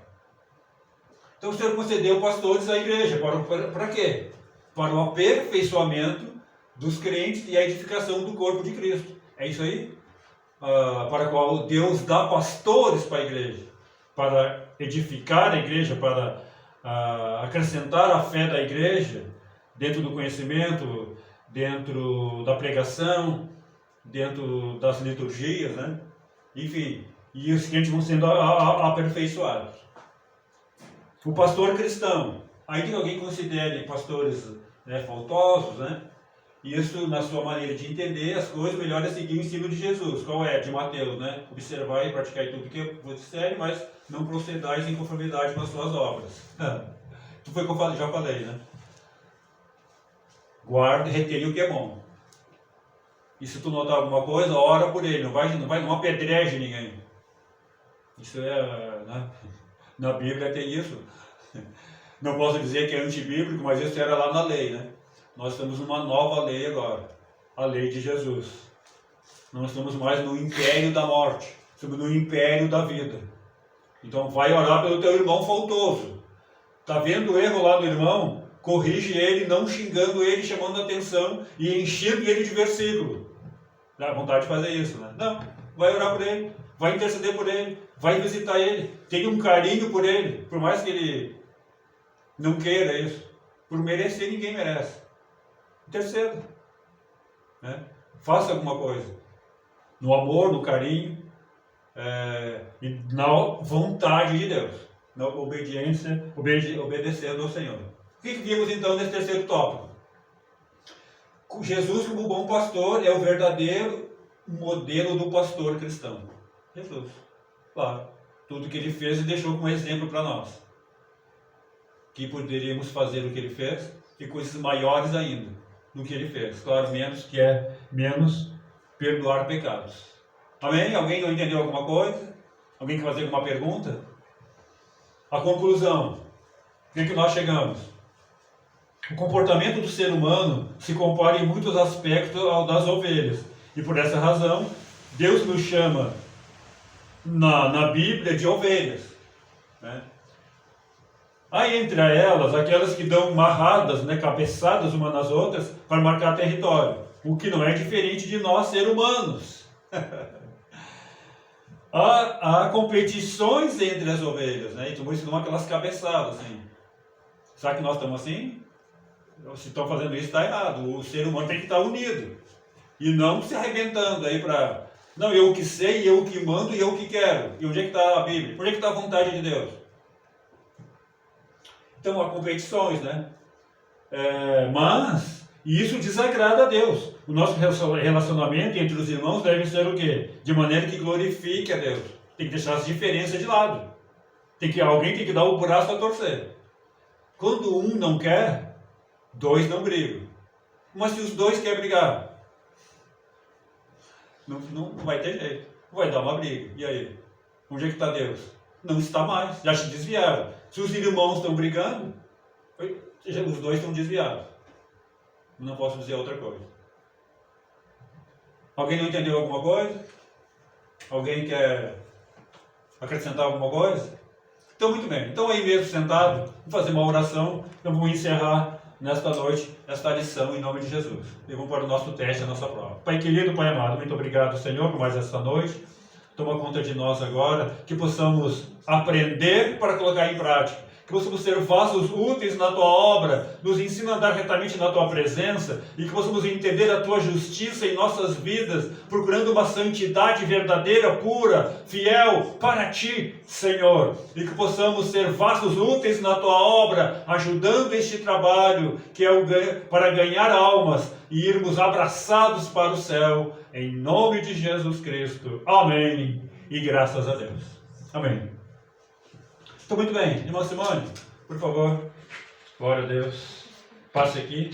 Então o Senhor concedeu pastores à igreja. Para quê? Para o aperfeiçoamento dos crentes e a edificação do corpo de Cristo. É isso aí? Para o qual Deus dá pastores para a igreja. Para edificar a igreja, para acrescentar a fé da igreja, dentro do conhecimento, dentro da pregação, dentro das liturgias, né? Enfim, e os crentes vão sendo aperfeiçoados. O pastor cristão, ainda que alguém considere pastores, né, faltosos, né? Isso, na sua maneira de entender as coisas, melhor é seguir o ensino de Jesus. Qual é? De Mateus, né? Observar e praticar tudo que eu vos disser, mas não procedais em conformidade com as suas obras. Isso foi o que eu já falei, né? Guarda e retenha o que é bom. E se tu notar alguma coisa, ora por ele. Não apedreje ninguém. Isso né? Na Bíblia tem isso. Não posso dizer que é antibíblico, mas isso era lá na lei, né? Nós temos uma nova lei agora. a lei de Jesus. Não estamos mais no império da morte, estamos no império da vida. Então vai orar pelo teu irmão faltoso. Está vendo o erro lá do irmão? Corrige ele, não xingando ele, chamando a atenção e enchendo ele de versículo. Dá vontade de fazer isso, né? Não, vai orar por ele, vai interceder por ele, vai visitar ele, tenha um carinho por ele, por mais que ele não queira isso. Por merecer, ninguém merece. Interceda, né? Faça alguma coisa. No amor, no carinho e na vontade de Deus. Na obediência, obedecendo ao Senhor. O que vimos então nesse terceiro tópico? Jesus, como bom pastor, é o verdadeiro modelo do pastor cristão. Jesus, claro. Tudo que ele fez e deixou como exemplo para nós. Que poderíamos fazer o que ele fez e coisas maiores ainda do que ele fez. Claro, menos perdoar pecados. Amém? Alguém não entendeu alguma coisa? Alguém quer fazer alguma pergunta? A conclusão. O que nós chegamos? O comportamento do ser humano se compara em muitos aspectos ao das ovelhas. E por essa razão, Deus nos chama na Bíblia de ovelhas. Né? Há entre elas aquelas que dão marradas, né, cabeçadas umas nas outras para marcar território. O que não é diferente de nós, seres humanos. Há competições entre as ovelhas, né? E por isso não aquelas cabeçadas, assim. Será que nós estamos assim? Se estão fazendo isso, está errado. O ser humano tem que estar unido. E não se arrebentando aí para... Não, eu que sei, eu que mando e eu que quero. E onde é que está a Bíblia? Onde é que está a vontade de Deus? Então há competições, né? Mas isso desagrada a Deus. O nosso relacionamento entre os irmãos deve ser o quê? De maneira que glorifique a Deus. Tem que deixar as diferenças de lado. Alguém tem que dar o braço a torcer. Quando um não quer, dois não brigam. Mas se os dois querem brigar, não vai ter jeito. Vai dar uma briga. E aí? Onde é que está Deus? Não está mais. Já se desviaram. Se os irmãos estão brigando, os dois estão desviados. Não posso dizer outra coisa. Alguém não entendeu alguma coisa? Alguém quer acrescentar alguma coisa? Então, muito bem. Então, aí mesmo sentado, vamos fazer uma oração. Eu vou encerrar nesta noite esta lição em nome de Jesus. E vamos para o nosso teste, a nossa prova. Pai querido, Pai amado, muito obrigado, Senhor, por mais esta noite. Toma conta de nós agora, que possamos aprender para colocar em prática. Que possamos ser vasos úteis na Tua obra, nos ensina a andar retamente na Tua presença e que possamos entender a Tua justiça em nossas vidas, procurando uma santidade verdadeira, pura, fiel para Ti, Senhor. E que possamos ser vasos úteis na Tua obra, ajudando este trabalho que é para ganhar almas e irmos abraçados para o céu, em nome de Jesus Cristo. Amém. E graças a Deus. Amém. Então, muito bem, irmã Simone, por favor, glória a Deus, passe aqui.